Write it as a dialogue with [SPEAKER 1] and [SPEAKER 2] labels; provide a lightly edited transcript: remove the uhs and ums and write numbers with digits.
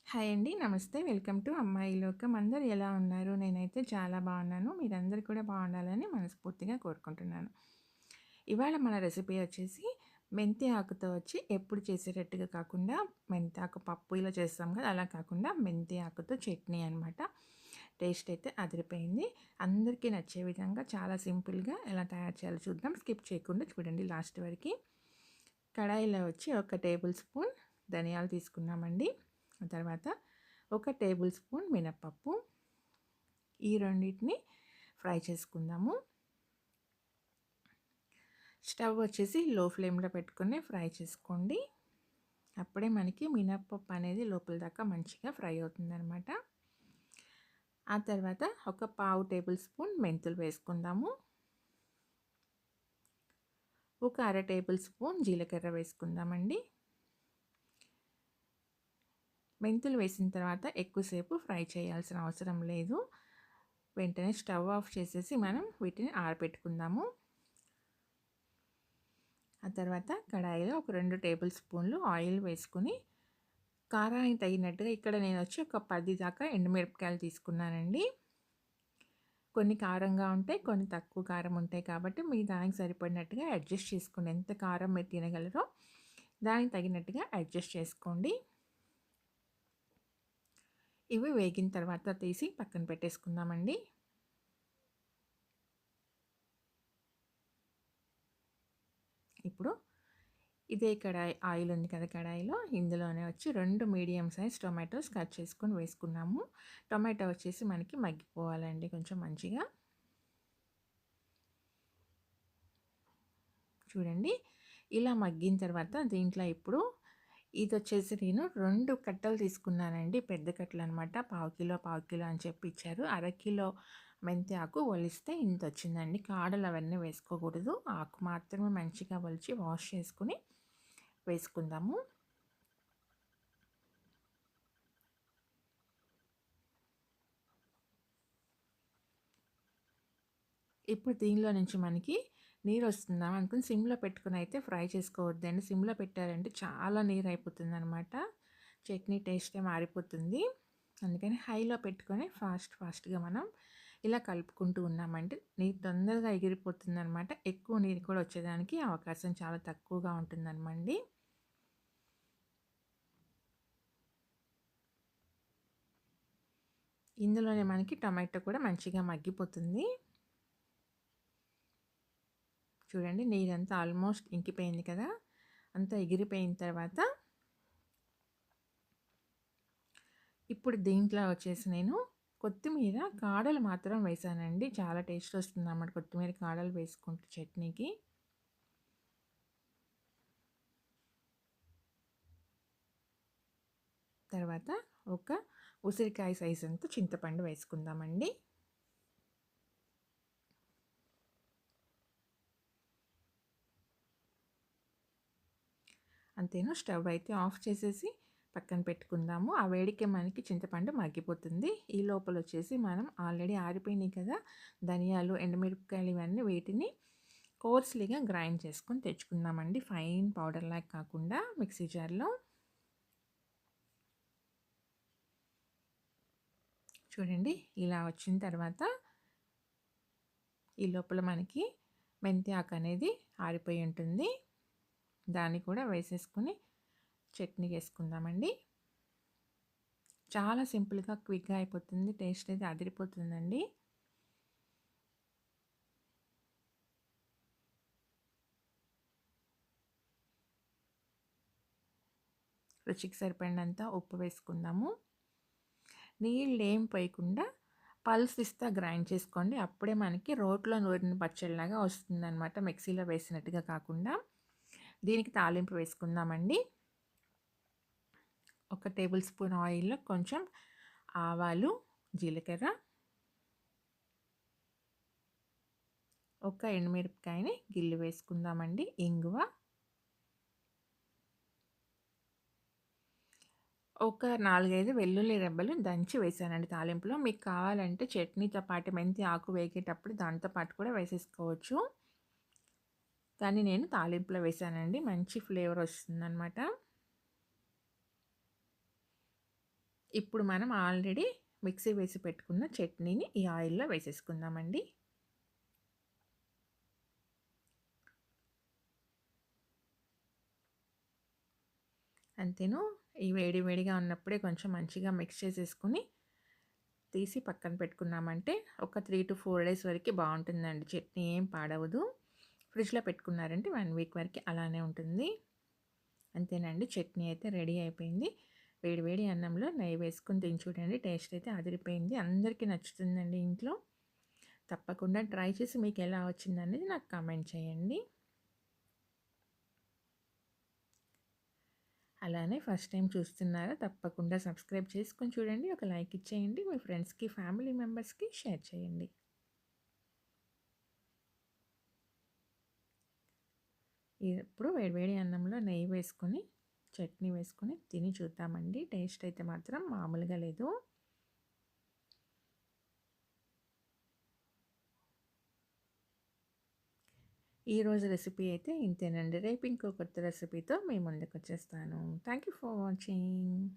[SPEAKER 1] Hi అండి. నమస్తే. Welcome to అమ్మాయి లోకం. అందరూ ఎలా ఉన్నారు? నేనైతే చాలా బాగున్నాను. మీరందరూ కూడా బాగుండాలని మనస్ఫూర్తిగా కోరుకుంటున్నాను. ఇవాళ మన రెసిపీ వచ్చేసి మెంతి ఆకుతో వచ్చి ఎప్పుడు చేసేటట్టుగా కాకుండా మెంతి ఆకు పప్పు ఇలా చేస్తాం కదా! అలా కాకుండా మెంతి ఆకుతో చట్నీ అనమాట. టేస్ట్ అయితే అదిరిపోయింది. అందరికీ నచ్చే విధంగా చాలా సింపుల్‌గా ఎలా తయారు చేయాలో చూద్దాం. స్కిప్ చేయకుండా చూడండి లాస్ట్ వరకి. కడాయిలో వచ్చి ఒక టేబుల్ స్పూన్ ధనియాలు తీసుకున్నామండి. తర్వాత ఒక టేబుల్ స్పూన్ మినప్పప్పు, ఈ రెండింటిని ఫ్రై చేసుకుందాము. స్టవ్ వచ్చేసి లో ఫ్లేమ్లో పెట్టుకొని ఫ్రై చేసుకోండి. అప్పుడే మనకి మినప్పప్పు అనేది లోపల దాకా మంచిగా ఫ్రై అవుతుందన్నమాట. ఆ తర్వాత ఒక పావు టేబుల్ స్పూన్ మెంతులు వేసుకుందాము. ఒక అర టేబుల్ స్పూన్ జీలకర్ర వేసుకుందామండి. మెంతులు వేసిన తర్వాత ఎక్కువసేపు ఫ్రై చేయాల్సిన అవసరం లేదు. వెంటనే స్టవ్ ఆఫ్ చేసేసి మనం వీటిని ఆరబెట్టుకుందాము. ఆ తర్వాత కడాయిలో ఒక 2 టేబుల్ స్పూన్లు ఆయిల్ వేసుకుని కారానికి తగినట్టుగా ఇక్కడ నేను వచ్చి ఒక 10 దాకా ఎండుమిరపకాయలు తీసుకున్నానండి. కొన్ని కారంగా ఉంటాయి, కొన్ని తక్కువ కారం ఉంటాయి కాబట్టి మీ దానికి సరిపడినట్టుగా అడ్జస్ట్ చేసుకోండి. ఎంత కారం మీరు తినగలరో దానికి తగినట్టుగా అడ్జస్ట్ చేసుకోండి. ఇవి వేగిన తర్వాత తీసి పక్కన పెట్టేసుకుందామండి. ఇప్పుడు ఇదే కడాయి ఆయిల్ ఉంది కదా కడాయిలో, ఇందులోనే వచ్చి 2 మీడియం సైజ్ టొమాటోస్ కట్ చేసుకొని వేసుకున్నాము. టొమాటో వచ్చేసి మనకి మగ్గిపోవాలండి కొంచెం మంచిగా. చూడండి ఇలా మగ్గిన తర్వాత దీంట్లో ఇప్పుడు ఇది వచ్చేసి నేను 2 కట్టలు తీసుకున్నానండి. పెద్ద కట్టలు అనమాట. పావు కిలో అని చెప్పి ఇచ్చారు. అరకిలో మెంతి ఆకు ఒలిస్తే ఇంత వచ్చిందండి. కాడలు అవన్నీ వేసుకోకూడదు. ఆకు మాత్రమే మంచిగా ఒలిచి వాష్ చేసుకుని వేసుకుందాము. ఇప్పుడు దీనిలో నుంచి మనకి నీరు వస్తుందా అనుకుని సిమ్లో పెట్టుకుని అయితే ఫ్రై చేసుకోవద్దండి. సిమ్లో పెట్టారంటే చాలా నీరు అయిపోతుంది అనమాట. చట్నీ టేస్టే మారిపోతుంది. అందుకని హైలో పెట్టుకొని ఫాస్ట్గా మనం ఇలా కలుపుకుంటూ ఉన్నామంటే నీరు తొందరగా ఎగిరిపోతుంది అనమాట. ఎక్కువ నీరు కూడా వచ్చేదానికి అవకాశం చాలా తక్కువగా ఉంటుందన్నమండి. ఇందులోనే మనకి టమాటో కూడా మంచిగా మగ్గిపోతుంది. చూడండి నీరంతా ఆల్మోస్ట్ ఇంకిపోయింది కదా! అంతా ఎగిరిపోయిన తర్వాత ఇప్పుడు దీంట్లో వచ్చేసి నేను కొత్తిమీర కాడలు మాత్రం వేసానండి. చాలా టేస్ట్ వస్తుందన్నమాట కొత్తిమీర కాడలు వేసుకుంటే చట్నీకి. తర్వాత ఒక ఉసిరికాయ సైజ్ అంతా చింతపండు వేసుకుందామండి. అంతేను. స్టవ్ అయితే ఆఫ్ చేసేసి పక్కన పెట్టుకుందాము. ఆ వేడికే మనకి చింతపండు మగ్గిపోతుంది. ఈ లోపల వచ్చేసి మనం ఆల్రెడీ ఆరిపోయినాయి కదా ధనియాలు, ఎండుమిరపకాయలు ఇవన్నీ వీటిని కోర్స్లీగా గ్రైండ్ చేసుకొని తెచ్చుకుందామండి. ఫైన్ పౌడర్ లాగా కాకుండా మిక్సీ జార్లో. చూడండి ఇలా వచ్చిన తర్వాత ఈ లోపల మనకి మెంతి ఆకు అనేది ఆరిపోయి ఉంటుంది. దాన్ని కూడా వేసేసుకుని చట్నీ వేసుకుందామండి. చాలా సింపుల్గా క్విక్గా అయిపోతుంది. టేస్ట్ అయితే అదిరిపోతుందండి. రుచికి సరిపడినంత ఉప్పు వేసుకుందాము. నీళ్ళు ఏం పోయకుండా పల్స్ ఇస్తా గ్రైండ్ చేసుకోండి. అప్పుడే మనకి రోట్లో నూరిన పచ్చడిలాగా వస్తుందన్నమాట. మిక్సీలో వేసినట్టుగా కాకుండా. దీనికి తాలింపు వేసుకుందామండి. ఒక టేబుల్ స్పూన్ ఆయిల్లో కొంచెం ఆవాలు, జీలకర్ర, ఒక ఎండుమిరపకాయని గిల్లి వేసుకుందామండి, ఇంగువ, ఒక 4-5 వెల్లుల్లి రెబ్బలు దంచి వేసానండి తాలింపులో. మీకు కావాలంటే చట్నీతో పాటు మెంతి ఆకు వేగేటప్పుడు దాంతో పాటు కూడా వేసేసుకోవచ్చు. కానీ నేను తాలింపులో వేసానండి. మంచి ఫ్లేవర్ వస్తుందన్నమాట. ఇప్పుడు మనం ఆల్రెడీ మిక్సీ వేసి పెట్టుకున్న చట్నీని ఈ ఆయిల్‌లో వేసేసుకుందామండి. అంతేను. ఈ వేడి వేడిగా ఉన్నప్పుడే కొంచెం మంచిగా మిక్స్ చేసేసుకొని తీసి పక్కన పెట్టుకున్నామంటే ఒక 3-4 డేస్ వరకు బావుంటుందండి. చట్నీ ఏం పాడవదు. ఫ్రిడ్జ్‌లో పెట్టుకున్నారంటే 1 వీక్ వరకు అలానే ఉంటుంది. అంతేనండి, చట్నీ అయితే రెడీ అయిపోయింది. వేడి వేడి అన్నంలో నెయ్యి వేసుకొని తిని చూడండి. టేస్ట్ అయితే అదిరిపోయింది. అందరికీ నచ్చుతుందండి ఇంట్లో. తప్పకుండా ట్రై చేసి మీకు ఎలా వచ్చిందనేది నాకు కామెంట్ చేయండి. అలానే ఫస్ట్ టైం చూస్తున్నారా తప్పకుండా సబ్స్క్రైబ్ చేసుకొని చూడండి. ఒక లైక్ ఇచ్చేయండి. మీ ఫ్రెండ్స్‌కి, ఫ్యామిలీ మెంబర్స్‌కి షేర్ చేయండి. ఇప్పుడు వేడివేడి అన్నంలో నెయ్యి వేసుకొని, చట్నీ వేసుకొని తిని చూద్దామండి. టేస్ట్ అయితే మాత్రం మామూలుగా లేదు. ఈరోజు రెసిపీ అయితే ఇంతేనండి. రేపు ఇంకో కొత్త రెసిపీతో మీ ముందుకొచ్చేస్తాను. Thank you for watching.